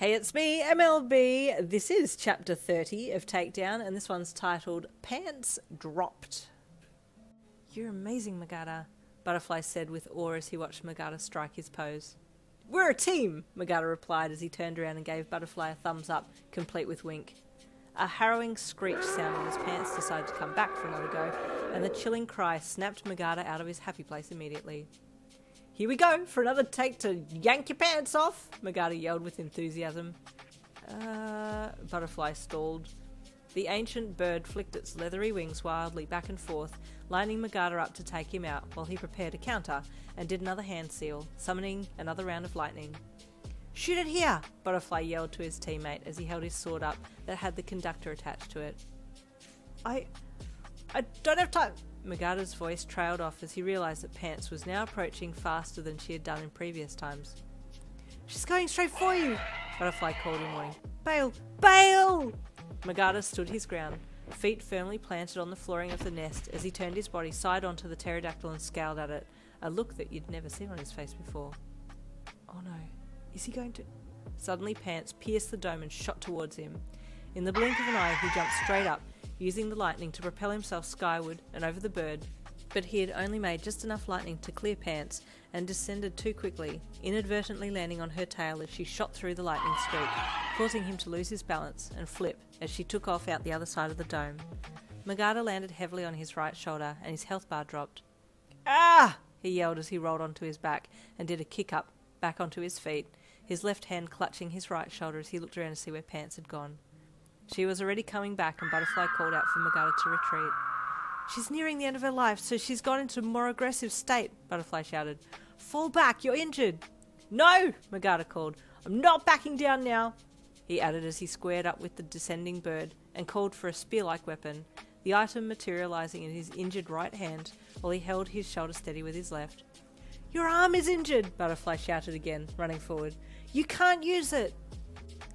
Hey, it's me, MLB. This is chapter 30 of Takedown, and this one's titled Pants Dropped. You're amazing, Magata, Butterfly said with awe as he watched Magata strike his pose. We're a team, Magata replied as he turned around and gave Butterfly a thumbs up, complete with wink. A harrowing screech sounded as Pants decided to come back for another go, and the chilling cry snapped Magata out of his happy place immediately. Here we go, for another take to yank your pants off, Magata yelled with enthusiasm. Butterfly stalled. The ancient bird flicked its leathery wings wildly back and forth, lining Magata up to take him out while he prepared a counter and did another hand seal, summoning another round of lightning. Shoot it here, Butterfly yelled to his teammate as he held his sword up that had the conductor attached to it. I don't have time. Magata's voice trailed off as he realised that Pants was now approaching faster than she had done in previous times. She's going straight for you, Butterfly called in warning. Bail! Bail! Magata stood his ground, feet firmly planted on the flooring of the nest as he turned his body side onto the pterodactyl and scowled at it, a look that you'd never seen on his face before. Oh no, is he going to... Suddenly Pants pierced the dome and shot towards him. In the blink of an eye he jumped straight up, using the lightning to propel himself skyward and over the bird, but he had only made just enough lightning to clear Pants and descended too quickly, inadvertently landing on her tail as she shot through the lightning streak, causing him to lose his balance and flip as she took off out the other side of the dome. Magata landed heavily on his right shoulder and his health bar dropped. Ah! He yelled as he rolled onto his back and did a kick up back onto his feet, his left hand clutching his right shoulder as he looked around to see where Pants had gone. She was already coming back and Butterfly called out for Magata to retreat. She's nearing the end of her life, so she's gone into a more aggressive state, Butterfly shouted. Fall back, you're injured. No, Magata called. I'm not backing down now, he added as he squared up with the descending bird and called for a spear-like weapon, the item materialising in his injured right hand while he held his shoulder steady with his left. Your arm is injured, Butterfly shouted again, running forward. You can't use it.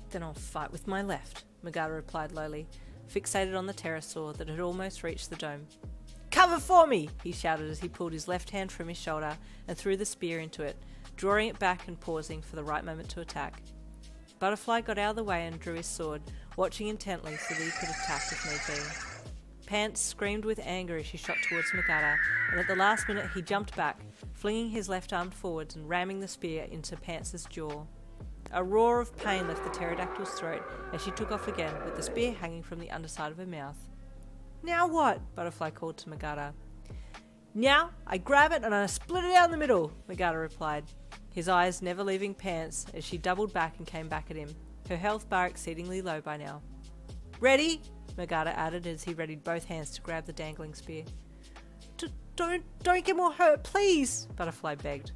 Then I'll fight with my left, Magata replied lowly, fixated on the pterosaur that had almost reached the dome. Cover for me, he shouted as he pulled his left hand from his shoulder and threw the spear into it, drawing it back and pausing for the right moment to attack. Butterfly got out of the way and drew his sword, watching intently so that he could attack if need be. Pants screamed with anger as she shot towards Magata, and at the last minute he jumped back, flinging his left arm forwards and ramming the spear into Pants's jaw. A roar of pain left the pterodactyl's throat as she took off again with the spear hanging from the underside of her mouth. Now what? Butterfly called to Magata. Now I grab it and I split it down the middle, Magata replied, his eyes never leaving Pants as she doubled back and came back at him, her health bar exceedingly low by now. Ready? Magata added as he readied both hands to grab the dangling spear. Don't get more hurt, please, Butterfly begged.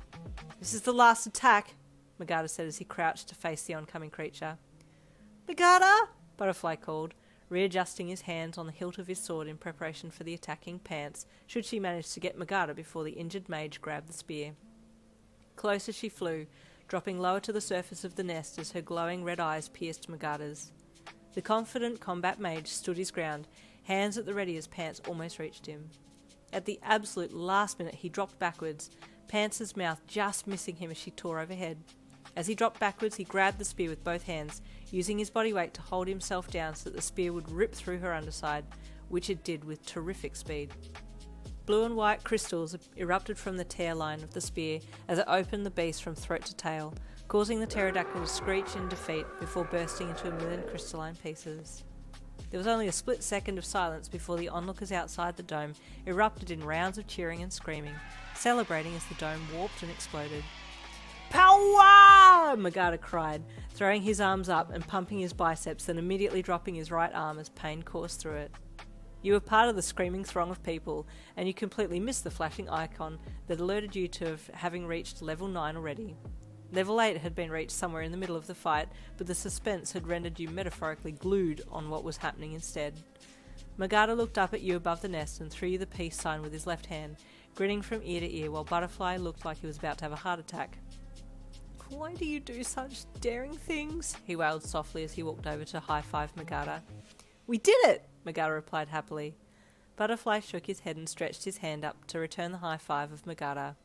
This is the last attack, Magata said as he crouched to face the oncoming creature. Magata! Butterfly called, readjusting his hands on the hilt of his sword in preparation for the attacking Pants, should she manage to get Magata before the injured mage grabbed the spear. Closer she flew, dropping lower to the surface of the nest as her glowing red eyes pierced Magata's. The confident combat mage stood his ground, hands at the ready as Pants almost reached him. At the absolute last minute he dropped backwards, Pants's mouth just missing him as she tore overhead. As he dropped backwards, he grabbed the spear with both hands, using his body weight to hold himself down so that the spear would rip through her underside, which it did with terrific speed. Blue and white crystals erupted from the tear line of the spear as it opened the beast from throat to tail, causing the pterodactyl to screech in defeat before bursting into a million crystalline pieces. There was only a split second of silence before the onlookers outside the dome erupted in rounds of cheering and screaming, celebrating as the dome warped and exploded. Power! Magata cried, throwing his arms up and pumping his biceps, then immediately dropping his right arm as pain coursed through it. You were part of the screaming throng of people, and you completely missed the flashing icon that alerted you to having reached level 9 already. Level 8 had been reached somewhere in the middle of the fight, but the suspense had rendered you metaphorically glued on what was happening instead. Magata looked up at you above the nest and threw you the peace sign with his left hand, grinning from ear to ear while Butterfly looked like he was about to have a heart attack. Why do you do such daring things? He wailed softly as he walked over to high-five Magata. We did it! Magata replied happily. Butterfly shook his head and stretched his hand up to return the high-five of Magata.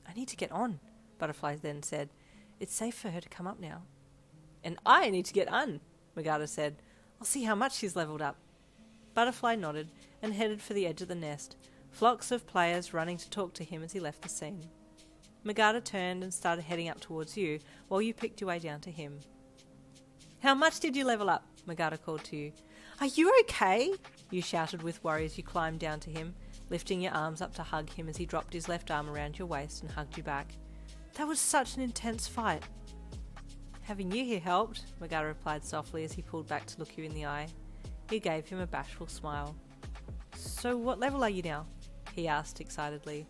I need to get on, Butterfly then said. It's safe for her to come up now. And I need to get Un, Magata said. I'll see how much she's levelled up. Butterfly nodded and headed for the edge of the nest, flocks of players running to talk to him as he left the scene. Magata turned and started heading up towards you, while you picked your way down to him. How much did you level up? Magata called to you. Are you okay? You shouted with worry as you climbed down to him, lifting your arms up to hug him as he dropped his left arm around your waist and hugged you back. That was such an intense fight. Having you here helped, Magata replied softly as he pulled back to look you in the eye. You gave him a bashful smile. So what level are you now? He asked excitedly.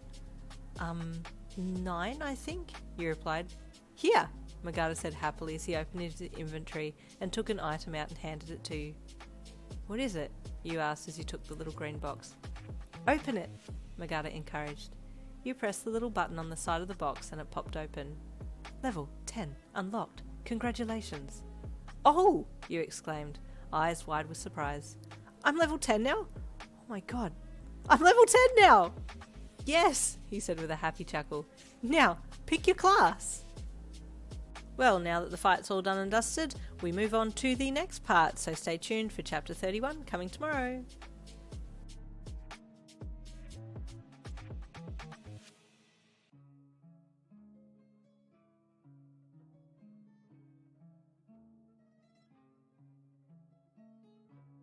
9, I think, you replied. Here, Magata said happily as he opened his inventory and took an item out and handed it to you. What is it? You asked as you took the little green box. Open it, Magata encouraged. You pressed the little button on the side of the box and it popped open. Level 10, unlocked. Congratulations. Oh, you exclaimed, eyes wide with surprise. I'm level 10 now? Oh my god, I'm level 10 now! Yes, he said with a happy chuckle. Now, pick your class. Well, now that the fight's all done and dusted, we move on to the next part, so stay tuned for chapter 31 coming tomorrow.